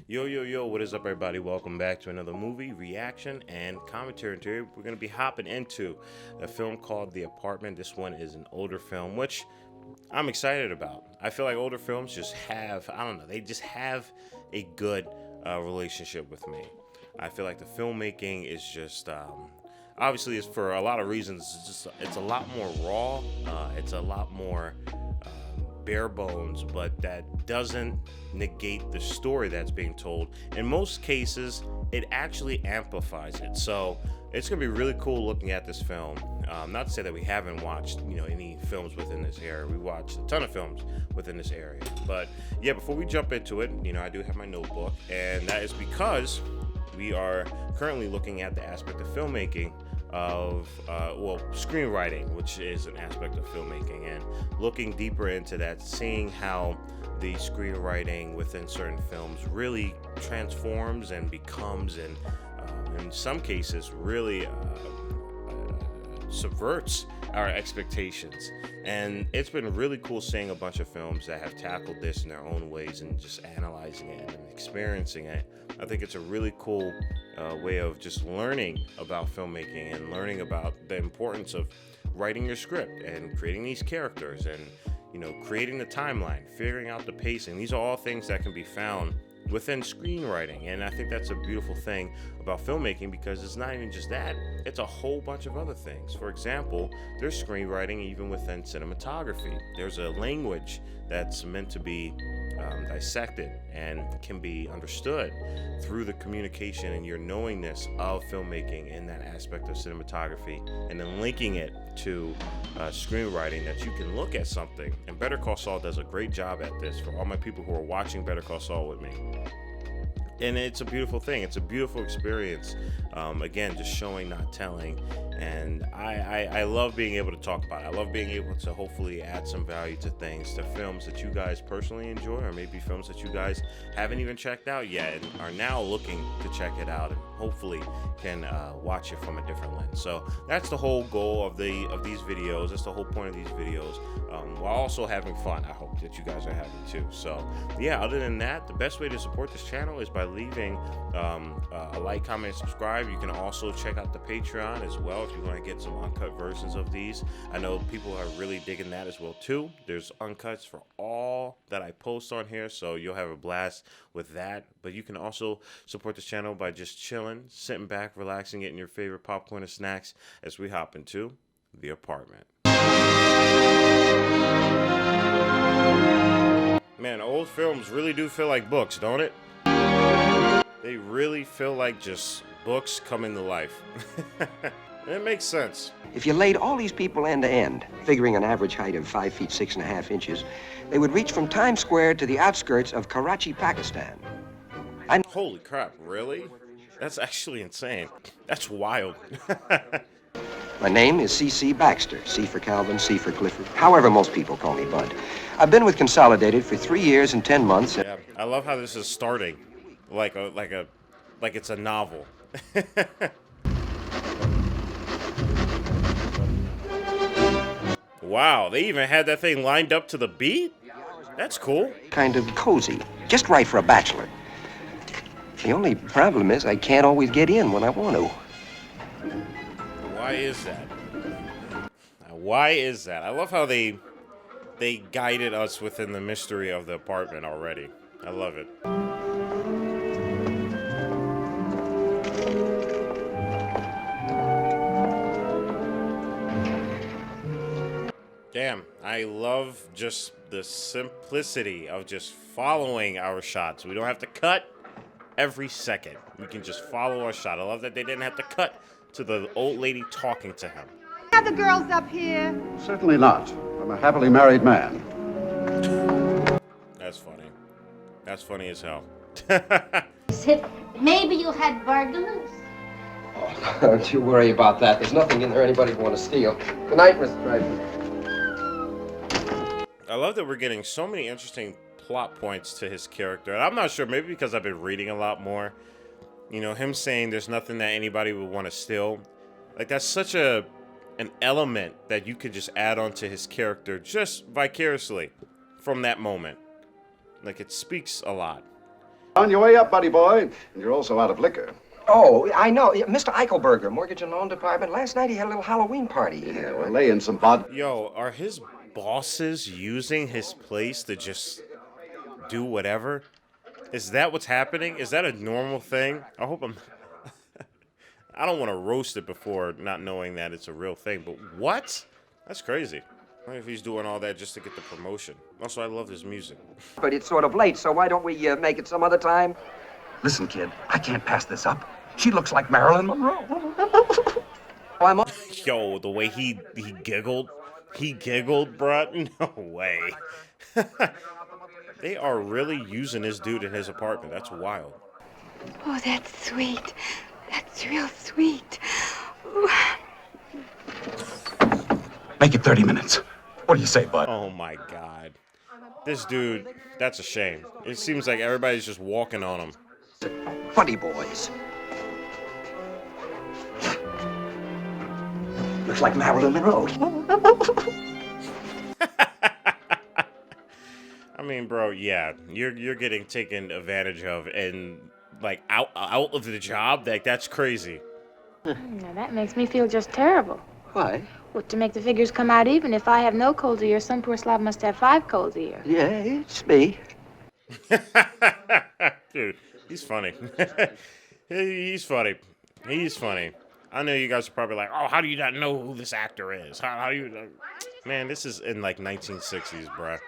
Yo, yo, yo, what is up, everybody? Welcome back to another movie reaction and commentary. Today, we're going to be hopping into a film called The Apartment. This one is an older film, which I'm excited about. I feel like older films just have, I don't know, they just have a good relationship with me. I feel like the filmmaking is just, obviously, it's for a lot of reasons. It's a lot more raw. It's a lot more bare bones, but that doesn't negate the story that's being told. In most cases, it actually amplifies it. So it's gonna be really cool looking at this film. Not to say that we haven't watched, any films within this area. We watched a ton of films within this area. But yeah, before we jump into it, I do have my notebook, and that is because we are currently looking at the aspect of filmmaking of screenwriting, which is an aspect of filmmaking, and looking deeper into that, seeing how the screenwriting within certain films really transforms and becomes, and in some cases really subverts our expectations. And it's been really cool seeing a bunch of films that have tackled this in their own ways and just analyzing it and experiencing it. I think it's a really cool way of just learning about filmmaking and learning about the importance of writing your script and creating these characters and creating the timeline, figuring out the pacing. These are all things that can be found within screenwriting, and I think that's a beautiful thing about filmmaking, because it's not even just that, it's a whole bunch of other things. For example, there's screenwriting even within cinematography. There's a language that's meant to be dissected and can be understood through the communication and your knowingness of filmmaking in that aspect of cinematography, and then linking it to screenwriting, that you can look at something. And Better Call Saul does a great job at this, for all my people who are watching Better Call Saul with me. And it's a beautiful thing. It's a beautiful experience. Again, just showing, not telling. And I love being able to talk about it. I love being able to hopefully add some value to things, to films that you guys personally enjoy, or maybe films that you guys haven't even checked out yet and are now looking to check it out, and hopefully can watch it from a different lens. So that's the whole goal of these videos. That's the whole point of these videos. While also having fun. I hope that you guys are having too. So yeah, other than that, the best way to support this channel is by leaving a like, comment, and subscribe. You can also check out the Patreon as well if you want to get some uncut versions of these. I know people are really digging that as well too. There's uncuts for all that I post on here, so you'll have a blast with that. But you can also support this channel by just chilling, sitting back, relaxing, getting your favorite popcorn and snacks as we hop into The Apartment. Man, old films really do feel like books, don't it? They really feel like just books coming to life. It makes sense. If you laid all these people end to end, figuring an average height of 5 feet 6.5 inches, they would reach from Times Square to the outskirts of Karachi, Pakistan. Holy crap, really? That's actually insane. That's wild. My name is C.C. Baxter. C for Calvin, C for Clifford. However most people call me Bud. I've been with Consolidated for 3 years and 10 months. Yeah, I love how this is starting like it's a novel. Wow, they even had that thing lined up to the beat? That's cool. Kind of cozy, just right for a bachelor. The only problem is I can't always get in when I want to. Why is that? Why is that? I love how they guided us within the mystery of the apartment already. I love it. Damn, I love just the simplicity of just following our shots. We don't have to cut every second. We can just follow our shot. I love that they didn't have to cut to the old lady talking to him. Are the girls up here? Certainly not. I'm a happily married man. That's funny. That's funny as hell. Maybe you had burglars. Oh, don't you worry about that. There's nothing in there anybody would want to steal. Good night, Mr. Dreyfus. I love that we're getting so many interesting plot points to his character. And I'm not sure, maybe because I've been reading a lot more. Him saying there's nothing that anybody would want to steal. Like, that's such an element that you could just add on to his character just vicariously from that moment. Like, it speaks a lot. On your way up, buddy boy. And you're also out of liquor. Oh, I know. Yeah, Mr. Eichelberger, Mortgage and Loan Department. Last night he had a little Halloween party. Yeah, well, lay in some vodka. Yo, are his bosses using his place to just do whatever? Is that what's happening? Is that a normal thing? I hope I'm... I don't want to roast it before not knowing that it's a real thing, but what? That's crazy. I wonder if he's doing all that just to get the promotion. Also, I love his music. But it's sort of late, so why don't we make it some other time? Listen, kid, I can't pass this up. She looks like Marilyn Monroe. Oh, I'm on. Yo, the way he giggled. He giggled, bruh. No way. They are really using this dude in his apartment. That's wild. Oh, that's sweet. That's real sweet. Ooh. Make it 30 minutes. What do you say, bud? Oh my God. This dude, that's a shame. It seems like everybody's just walking on him. Funny boys. Looks like Marilyn Monroe. I mean, bro, yeah, you're getting taken advantage of and like out of the job. Like that's crazy. Now that makes me feel just terrible. Why? Well, to make the figures come out even, if I have no colds a year, some poor slob must have 5 colds a year. Yeah, it's me. Dude, he's funny. He's funny. He's funny. I know you guys are probably like, oh, how do you not know who this actor is? How do you know? Man, this is in like 1960s, bruh.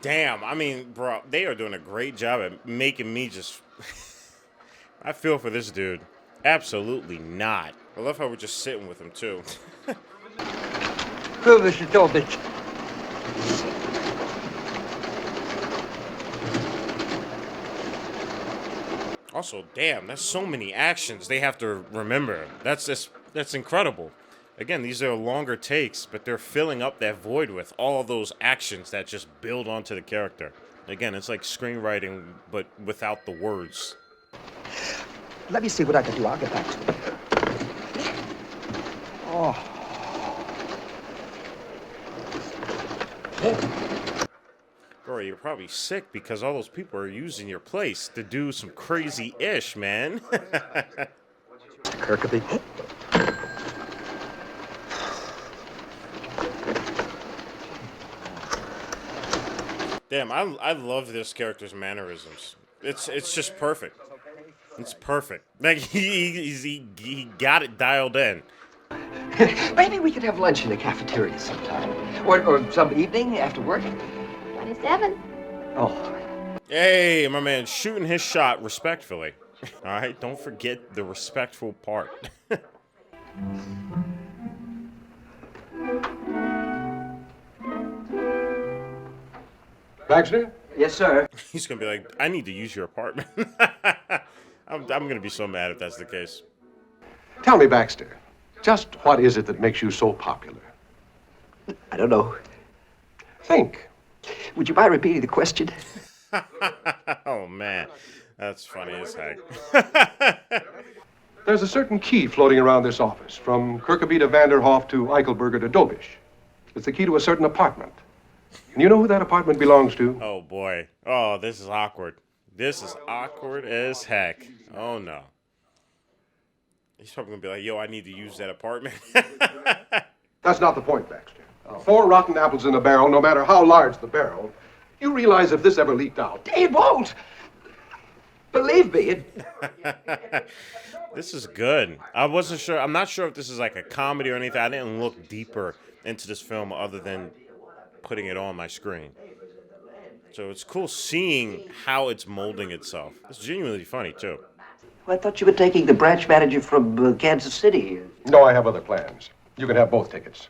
Damn, I mean, bro, they are doing a great job at making me just... I feel for this dude. Absolutely not. I love how we're just sitting with him, too. Also, damn, that's so many actions they have to remember. That's incredible. Again, these are longer takes, but they're filling up that void with all of those actions that just build onto the character. Again, it's like screenwriting, but without the words. Let me see what I can do. I'll get back to you. Oh. Bro, you're probably sick because all those people are using your place to do some crazy-ish, man. Kirkby. Damn, I love this character's mannerisms. It's just perfect. It's perfect. Like he got it dialed in. Maybe we could have lunch in the cafeteria sometime. Or some evening after work. 27. Oh. Hey, my man, shooting his shot respectfully. All right, don't forget the respectful part. Baxter? Yes, sir. He's gonna be like, I need to use your apartment. I'm gonna be so mad if that's the case. Tell me, Baxter, just what is it that makes you so popular? I don't know. Think. Would you mind repeating the question? Oh man, that's funny as heck. There's a certain key floating around this office, from Kirkby to Vanderhoff to Eichelberger to Dobish. It's the key to a certain apartment. And you know who that apartment belongs to? Oh boy. Oh, this is awkward. This is awkward as heck. Oh no. He's probably gonna be like, yo, I need to use that apartment. That's not the point, Baxter. 4 rotten apples in a barrel, no matter how large the barrel. You realize if this ever leaked out... It won't! Believe me, This is good. I wasn't sure. I'm not sure if this is like a comedy or anything. I didn't look deeper into this film other than putting it on my screen. So it's cool seeing how it's molding itself. It's genuinely funny, too. I thought you were taking the branch manager from Kansas City. No, I have other plans. You can have both tickets.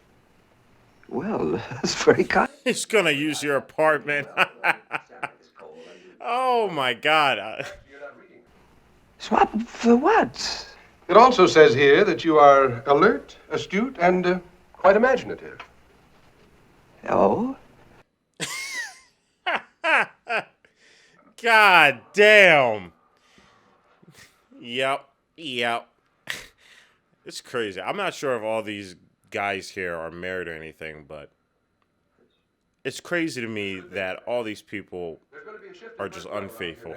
Well, that's very kind. He's gonna use your apartment. Oh my God. Swap for what? It also says here that you are alert, astute, and quite imaginative. Oh? God damn. Yep. It's crazy. I'm not sure if all these guys here are married or anything, but it's crazy to me that all these people are just unfaithful.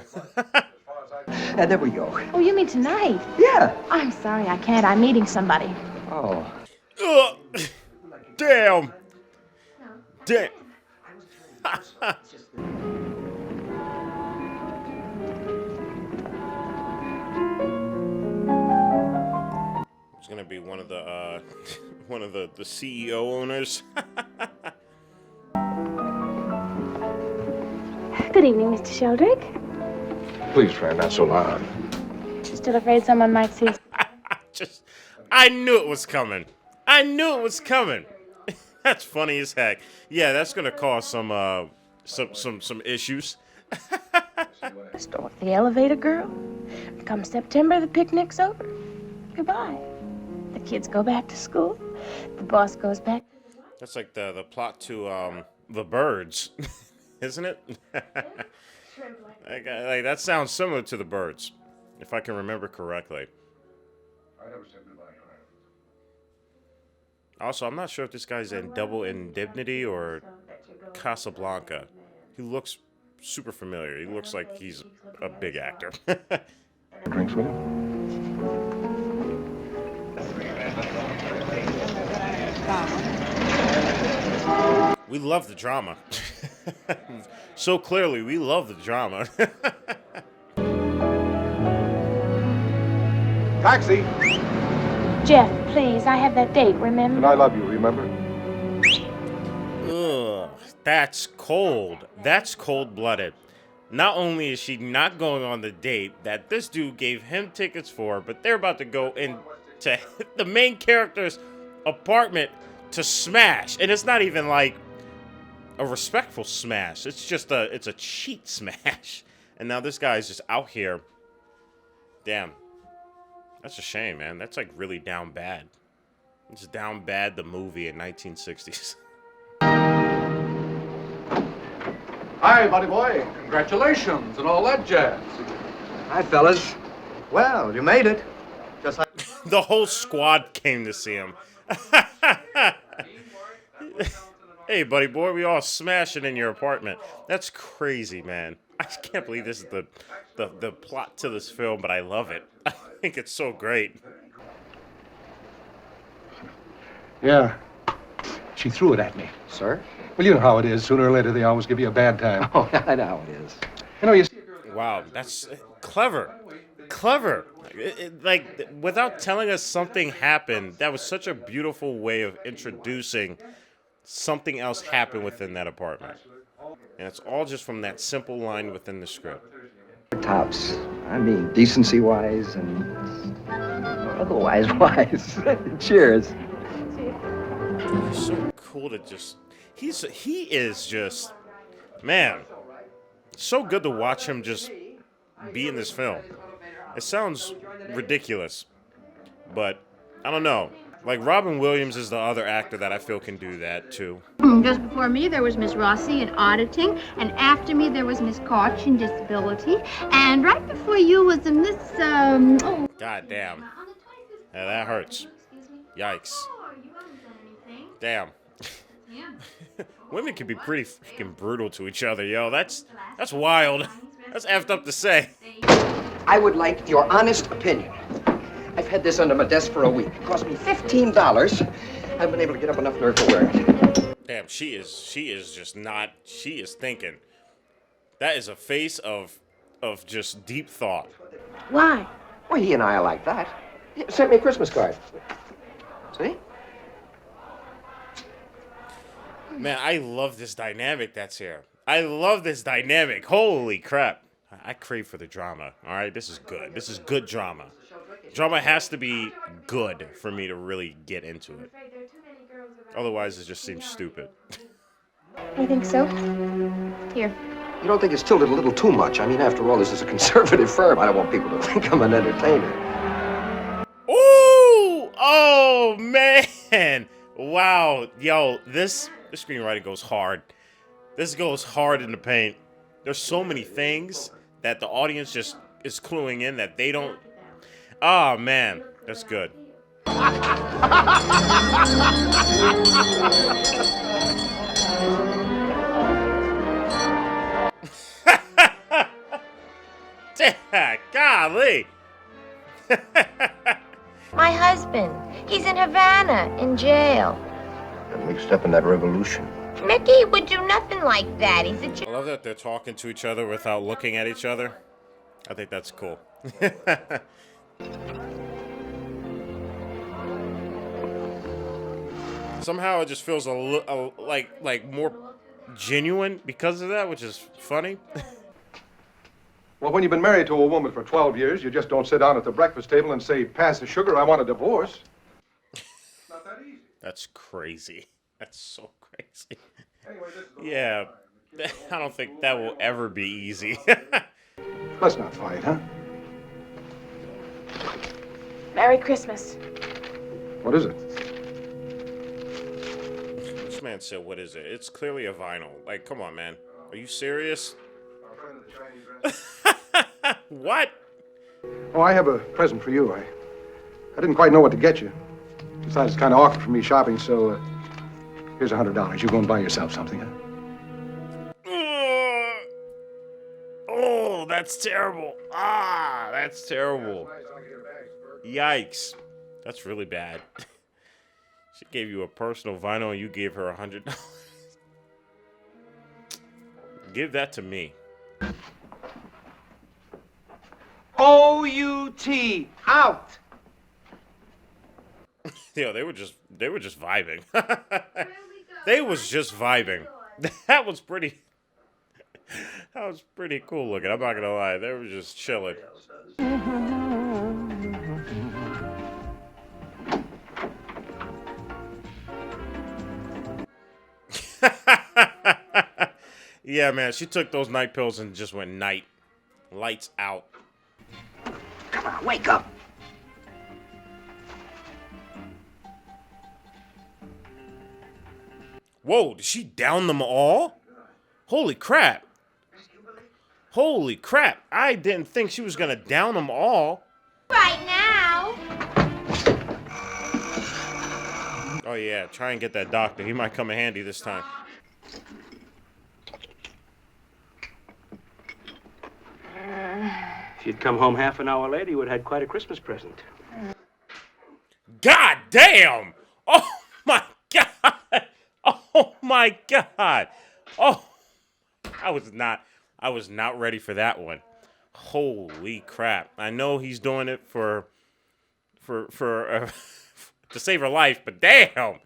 There we go. Oh, you mean tonight? Yeah. I'm sorry, I can't. I'm meeting somebody. Oh. Ugh. Damn. Damn. It's gonna be one of the one of the CEO owners. Good evening, Mr. Sheldrick. Please, friend, not so loud. Still afraid someone might see us? I knew it was coming. I knew it was coming. That's funny as heck. Yeah, that's gonna cause some issues. Start the elevator, girl. Come September, the picnic's over. Goodbye. The kids go back to school. The boss goes back. That's like the plot to The Birds, isn't it? like that sounds similar to The Birds, if I can remember correctly. Also, I'm not sure if this guy's in Double Indemnity or Casablanca. He looks super familiar. He looks like he's a big actor. Drinks with him? We love the drama. So clearly, we love the drama. Taxi! Jeff, please, I have that date, remember? And I love you, remember? Ugh, that's cold. That's cold-blooded. Not only is she not going on the date that this dude gave him tickets for, but they're about to go into the main character's apartment to smash. And it's not even like a respectful smash. It's just it's a cheat smash. And now this guy's just out here. Damn. That's a shame, man. That's like really down bad. It's Down Bad, the movie in 1960s. Hi, buddy boy. Congratulations and all that jazz. Hi, fellas. Well, you made it. Just like... The whole squad came to see him. Hey, buddy boy, we all smashing in your apartment. That's crazy, man. I can't believe this is the plot to this film, but I love it. I think it's so great. Yeah. She threw it at me. Sir? Well, you know how it is. Sooner or later, they always give you a bad time. Oh, I know how it is. You know, you see... Wow, that's clever. Clever. Like, without telling us something happened, that was such a beautiful way of introducing something else happened within that apartment. And it's all just from that simple line within the script. Tops. I mean, decency-wise and otherwise wise. Cheers. It's so cool to just... He is just... Man, so good to watch him just be in this film. It sounds ridiculous, but I don't know. Like, Robin Williams is the other actor that I feel can do that, too. Just before me, there was Miss Rossi in auditing, and after me, there was Miss Koch in disability, and right before you was a Miss, God damn. Yeah, that hurts. Yikes. Damn. Women can be pretty freaking brutal to each other, yo. That's wild. That's effed up to say. I would like your honest opinion. I've had this under my desk for a week. It cost me $15. I've been able to get up enough nerve to wear it. Damn, she is just not, she is thinking. That is a face of just deep thought. Why? Well, he and I are like that. He sent me a Christmas card. See? Man, I love this dynamic that's here. I love this dynamic. Holy crap. I crave for the drama. All right, this is good. This is good drama. Drama has to be good for me to really get into it. Otherwise, it just seems stupid. You think so? Here. You don't think it's tilted a little too much? I mean, after all, this is a conservative firm. I don't want people to think I'm an entertainer. Ooh! Oh, man! Wow. Yo, this screenwriting goes hard. This goes hard in the paint. There's so many things that the audience just is cluing in that they don't... Oh, man. That's good. Golly. My husband. He's in Havana, in jail. Got mixed up in that revolution. Mickey would do nothing like that. He's a I love that they're talking to each other without looking at each other. I think that's cool. Somehow it just feels like more genuine because of that, which is funny. Well, when you've been married to a woman for 12 years, you just don't sit down at the breakfast table and say, pass the sugar, I want a divorce. Not that easy. That's crazy. That's so crazy. Anyway, this is the Yeah, I don't think that will ever be easy. Let's not fight, huh? Merry Christmas. What is it? This man said, what is it? It's clearly a vinyl. Like, come on, man. Are you serious? Our friend of the Chinese restaurant. What? Oh, I have a present for you. I didn't quite know what to get you. Besides, it's kind of awkward for me shopping, so here's $100. You go and buy yourself something, huh? Oh, that's terrible. Ah, that's terrible. Yikes. That's really bad. She gave you a personal vinyl and you gave her $100. Give that to me. O-U-T, out. Yo, they were just vibing. They was just vibing. That was pretty cool looking. I'm not gonna lie. They were just chilling. Yeah, man, she took those night pills and just went night. Lights out. Come on, wake up. Whoa, did she down them all? Holy crap. Holy crap. I didn't think she was gonna down them all. Right now. Oh yeah, try and get that doctor. He might come in handy this time. If you'd come home half an hour later, you would have had quite a Christmas present. God damn! Oh my god! Oh my god! Oh, I was not ready for that one. Holy crap! I know he's doing it for to save her life, but damn!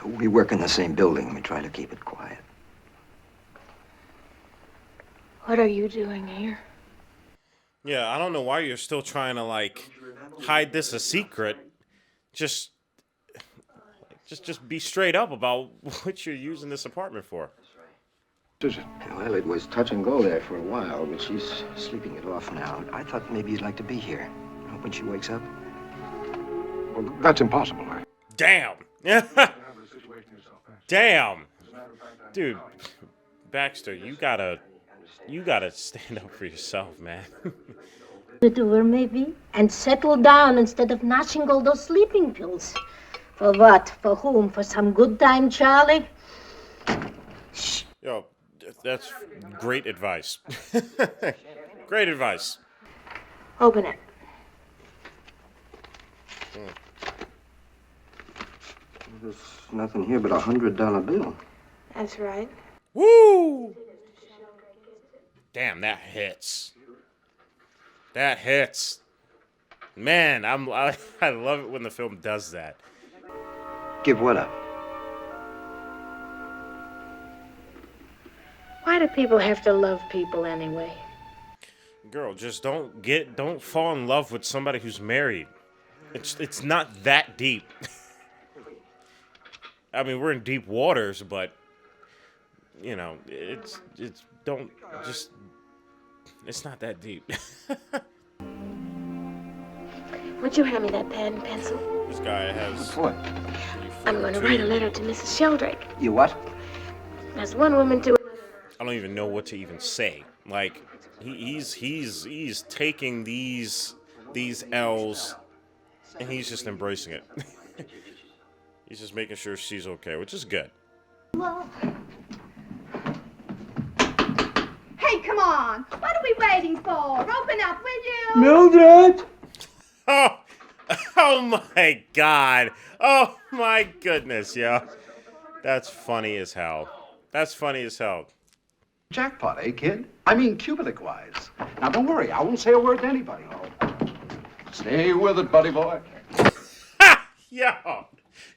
We work in the same building. We try to keep it quiet. What are you doing here? Yeah, I don't know why you're still trying to like hide this a secret. Just be straight up about what you're using this apartment for. Well, it was touch and go there for a while, but she's sleeping it off now. I thought maybe you'd like to be here. When she wakes up. Well, that's impossible. Damn. Damn. Dude, Baxter, you gotta stand up for yourself, man. The door, maybe, and settle down instead of gnashing all those sleeping pills. For what? For whom? For some good time, Charlie? Shh. Yo, that's great advice. Great advice. Open it. There's nothing here but a $100 bill. That's right. Woo! Damn, that hits. That hits. Man, I love it when the film does that. Give what up? Why do people have to love people anyway? Girl, just don't fall in love with somebody who's married. It's not that deep. I mean, we're in deep waters, but you know, it's not that deep. Would you hand me that pad and pencil? This guy has. What? I'm going to write a letter to Mrs. Sheldrake. You what? There's one woman to. I don't even know what to even say. Like, he's taking these L's and he's just embracing it. He's just making sure she's okay, which is good. Well. Hey, come on. What are we waiting for? Open up, will you? Mildred! Oh, oh my God. Oh my goodness, yo. That's funny as hell. That's funny as hell. Jackpot, eh, kid? I mean, cubic-wise. Now, don't worry. I won't say a word to anybody. Stay with it, buddy boy. Yo.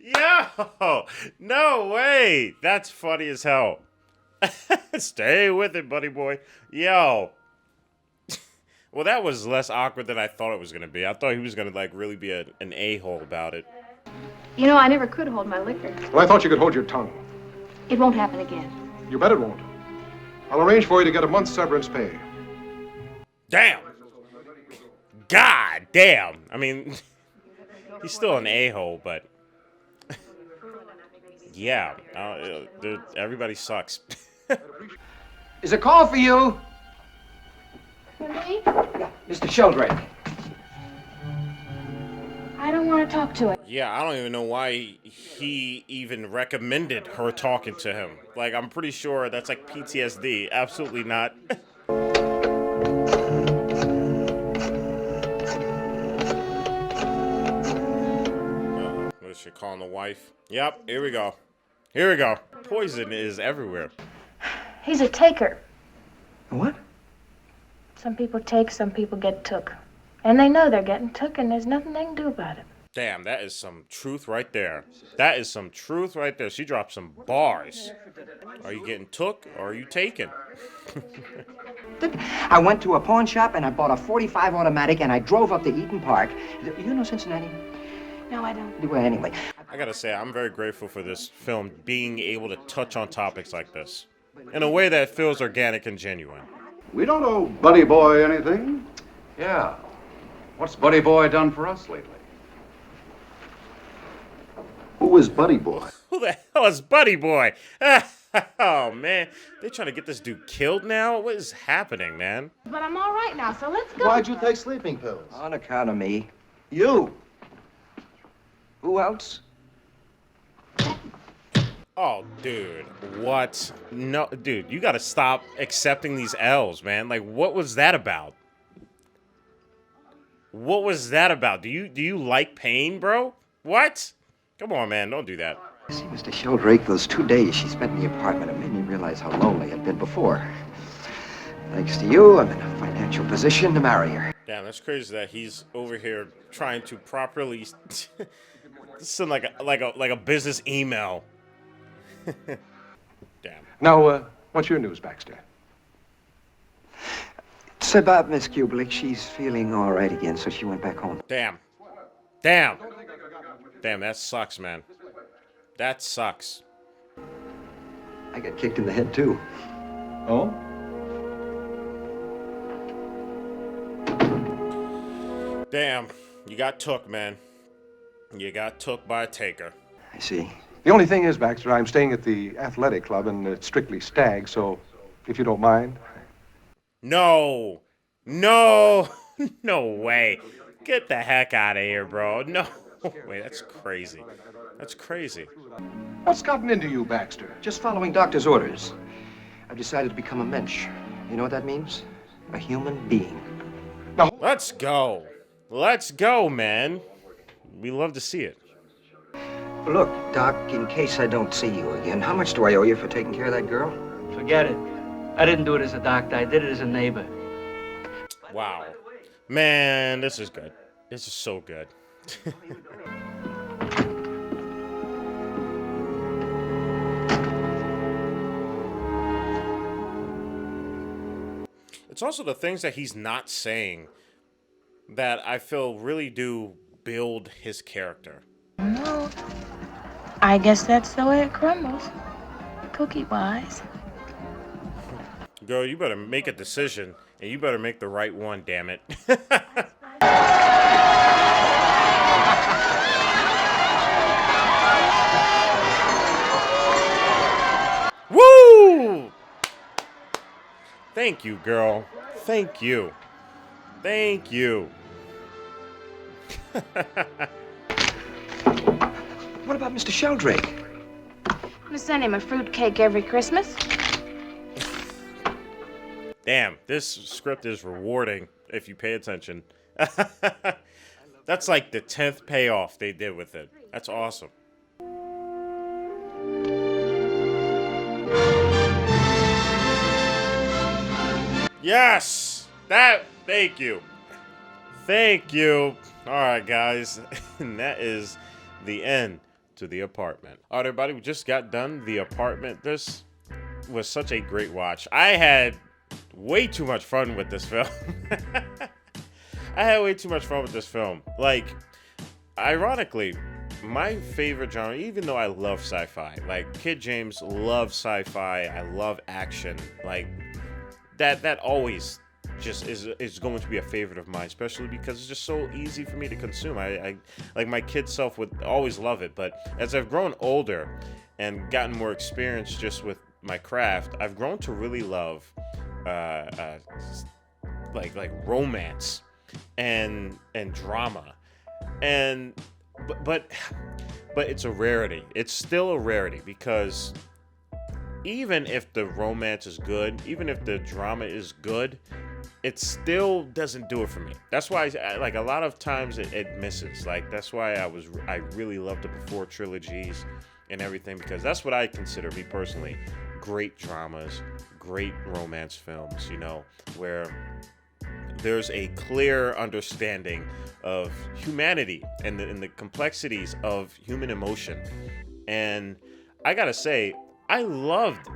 Yo. No way. That's funny as hell. Stay with it, buddy boy. Yo. Well, that was less awkward than I thought it was going to be. I thought he was going to, like, really be an a-hole about it. You know, I never could hold my liquor. Well, I thought you could hold your tongue. It won't happen again. You bet it won't. I'll arrange for you to get a month's severance pay. Damn. God damn. I mean, he's still an a-hole, but... yeah. Everybody sucks. Is a call for you? Me? Mr. Sheldrake. I don't want to talk to it. Yeah, I don't even know why he even recommended her talking to him. Like, I'm pretty sure that's like PTSD. Absolutely not. What is she calling the wife? Yep, here we go. Here we go. Poison is everywhere. He's a taker. What? Some people take, some people get took. And they know they're getting took, and there's nothing they can do about it. Damn, that is some truth right there. That is some truth right there. She dropped some bars. Are you getting took or are you taken? I went to a pawn shop and I bought a .45 automatic and I drove up to Eaton Park. You know Cincinnati? No, I don't. Well, anyway. I gotta say, I'm very grateful for this film being able to touch on topics like this in a way that feels organic and genuine. We don't owe Buddy Boy anything. Yeah. What's Buddy Boy done for us lately? Who is Buddy Boy? Who the hell is Buddy Boy? Oh, man. They're trying to get this dude killed now? What is happening, man? But I'm all right now, so let's go. Why'd you take sleeping pills? On account of me. You. Who else? Oh, dude. What? No, dude, you gotta stop accepting these L's, man. Like, what was that about? What was that about? Do you like pain, bro? What? Come on, man. Don't do that. See, Mr. Sheldrake, those 2 days she spent in the apartment have made me realize how lonely I'd been before. Thanks to you, I'm in a financial position to marry her. Damn, that's crazy that he's over here trying to properly send like a business email. Damn. Now, what's your news, Baxter? It's about Miss Kubelik. She's feeling all right again, so she went back home. Damn. Damn. Damn, that sucks, man. That sucks. I got kicked in the head, too. Oh? Damn. You got took, man. You got took by a taker. I see. The only thing is, Baxter, I'm staying at the athletic club and it's strictly stag, so if you don't mind. No. No. No way. Get the heck out of here, bro. No way. That's crazy. That's crazy. What's gotten into you, Baxter? Just following doctor's orders. I've decided to become a mensch. You know what that means? A human being. Now, Let's go. Let's go, man. We love to see it. Look, Doc, in case I don't see you again, how much do I owe you for taking care of that girl? Forget it. I didn't do it as a doctor. I did it as a neighbor. Wow. Man, this is good. This is so good. It's also the things that he's not saying that I feel really do build his character. No. I guess that's the way it crumbles. Cookie-wise. Girl, you better make a decision, and you better make the right one, damn it. Woo! Thank you, girl. Thank you. Thank you. What about Mr. Sheldrake? I'm gonna send him a fruitcake every Christmas. Damn, this script is rewarding if you pay attention. That's like the 10th payoff they did with it. That's awesome. Yes! Thank you. Thank you. All right, guys. And that is the end to The Apartment. All right, everybody, we just got done The Apartment. This was such a great watch. I had way too much fun with this film. I had way too much fun with this film. Like, ironically, my favorite genre, even though I love sci-fi, like Kid James loves sci-fi, I love action, like that always just is going to be a favorite of mine, especially because it's just so easy for me to consume. I like my kid self would always love it, but as I've grown older and gotten more experience just with my craft, I've grown to really love like romance and drama, but it's a rarity. It's still a rarity because even if the romance is good, even if the drama is good, it still doesn't do it for me. That's why, like, a lot of times it misses. Like, that's why I really love the Before trilogies and everything, because that's what I consider, me personally, great dramas, great romance films, you know, where there's a clear understanding of humanity and the complexities of human emotion. And I gotta say, I loved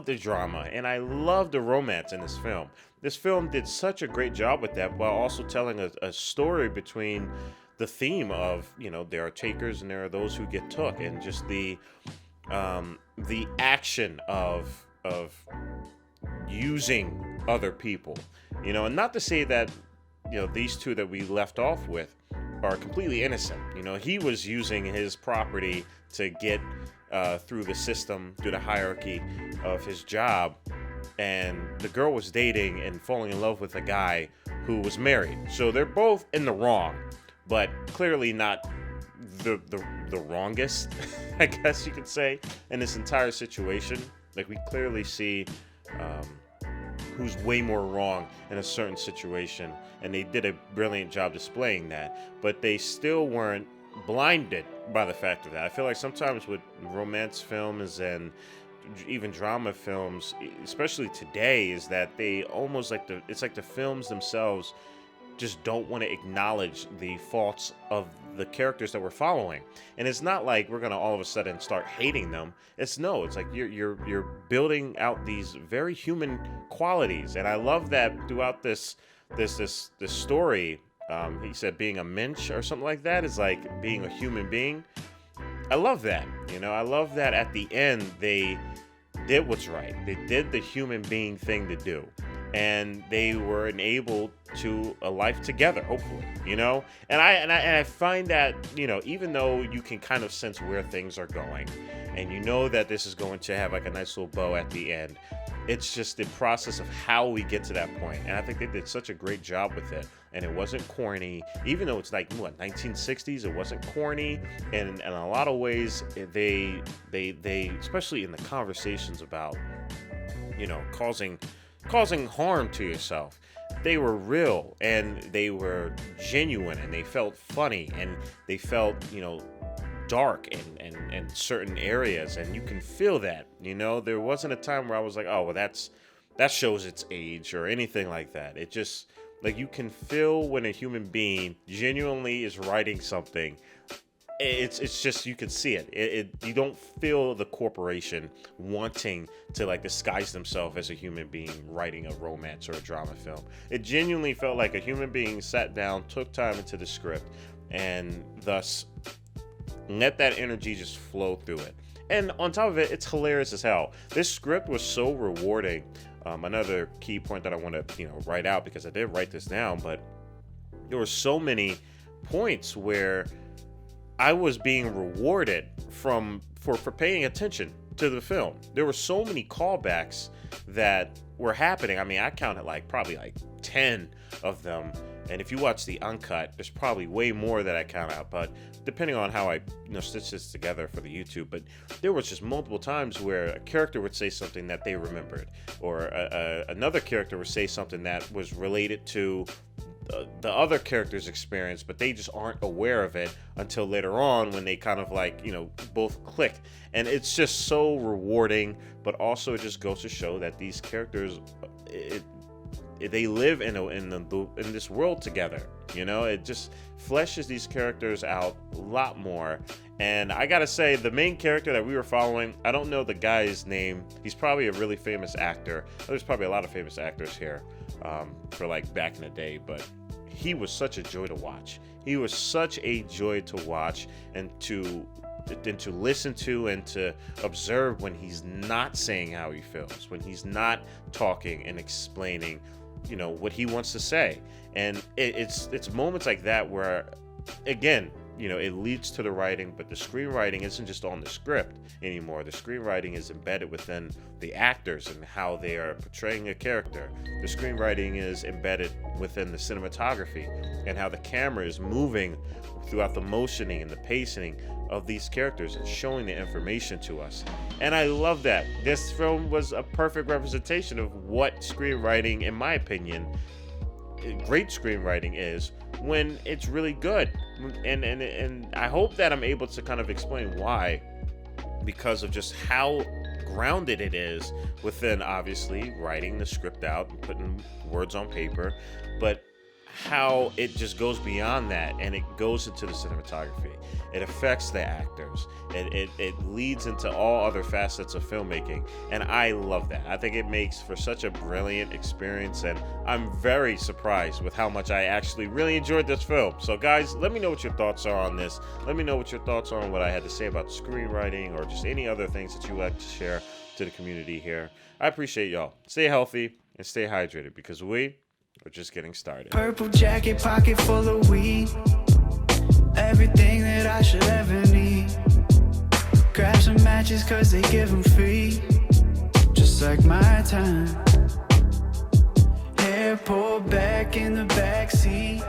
the drama and I loved the romance in this film. This film did such a great job with that, while also telling a story between the theme of, you know, there are takers and there are those who get took, and just the action of using other people, you know. And not to say that, you know, these two that we left off with are completely innocent. You know, he was using his property to get through the system, through the hierarchy of his job, and the girl was dating and falling in love with a guy who was married. So they're both in the wrong, but clearly not the wrongest, I guess you could say, in this entire situation. Like, we clearly see who's way more wrong in a certain situation, and they did a brilliant job displaying that, but they still weren't blinded by the fact of that. I feel like sometimes with romance films and even drama films, especially today, is that they almost it's like the films themselves just don't want to acknowledge the faults of the characters that we're following. And it's not like we're gonna all of a sudden start hating them. It's like you're building out these very human qualities. And I love that throughout this story. He said being a mensch or something like that is like being a human being. I love that. You know, I love that at the end they did what's right. They did the human being thing to do. And they were enabled to a life together, hopefully, you know? And I find that, you know, even though you can kind of sense where things are going, and you know that this is going to have like a nice little bow at the end, it's just the process of how we get to that point. And I think they did such a great job with it. And it wasn't corny, even though it's like, what, 1960s, it wasn't corny. And in a lot of ways, they especially in the conversations about, you know, causing harm to yourself, they were real and they were genuine and they felt funny and they felt, you know, dark in certain areas, and you can feel that, you know. There wasn't a time where I was like, oh, well, that shows its age or anything like that. It just, like, you can feel when a human being genuinely is writing something. It's just, you can see it. You don't feel the corporation wanting to like disguise themselves as a human being writing a romance or a drama film. It genuinely felt like a human being sat down, took time into the script, and thus let that energy just flow through it. And on top of it, it's hilarious as hell. This script was so rewarding. Another key point that I want to, you know, write out, because I did write this down, but there were so many points where I was being rewarded for paying attention to the film. There were so many callbacks that were happening. I mean, I counted probably 10 of them And if you watch the uncut, there's probably way more that I count out, but depending on how I stitch this together for the YouTube. But there was just multiple times where a character would say something that they remembered, or another character would say something that was related to the other character's experience, but they just aren't aware of it until later on when they kind of like, both click. And it's just so rewarding, but also it just goes to show that these characters, they live in this world together. It just fleshes these characters out a lot more. And I gotta say, the main character that we were following, I don't know the guy's name. He's probably a really famous actor. There's probably a lot of famous actors here for like back in the day, but he was such a joy to watch. He was such a joy to watch and to listen to and to observe when he's not saying how he feels, when he's not talking and explaining what he wants to say. And it's moments like that where, again, it leads to the writing, but the screenwriting isn't just on the script anymore. The screenwriting is embedded within the actors and how they are portraying a character. The screenwriting is embedded within the cinematography and how the camera is moving throughout the motioning and the pacing of these characters and showing the information to us. And I love that. This film was a perfect representation of what screenwriting, in my opinion, great screenwriting is when it's really good. And I hope that I'm able to kind of explain why, because of just how grounded it is within, obviously, writing the script out and putting words on paper, but how it just goes beyond that and it goes into the cinematography. It affects the actors. It leads into all other facets of filmmaking, and I love that. I think it makes for such a brilliant experience, and I'm very surprised with how much I actually really enjoyed this film. So guys, let me know what your thoughts are on this. Let me know what your thoughts are on what I had to say about screenwriting or just any other things that you would like to share to the community here. I appreciate y'all. Stay healthy and stay hydrated, because we're just getting started. Purple jacket, pocket full of weed. Everything that I should ever need. Grab some matches cause they give them free. Just like my time. Hair pulled back in the backseat.